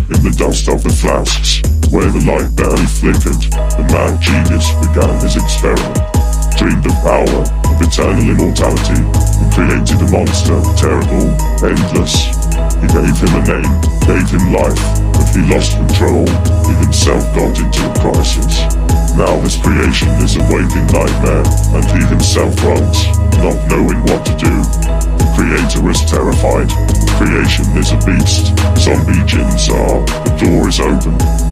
in the dust of the flasks, where the light barely flickered, the mad genius began his experiment. Dreamed of power, of eternal immortality, and created a monster, terrible, endless. He gave him a name, gave him life, but he lost control. He himself got into a crisis. Now his creation is a waking nightmare, and he himself runs, not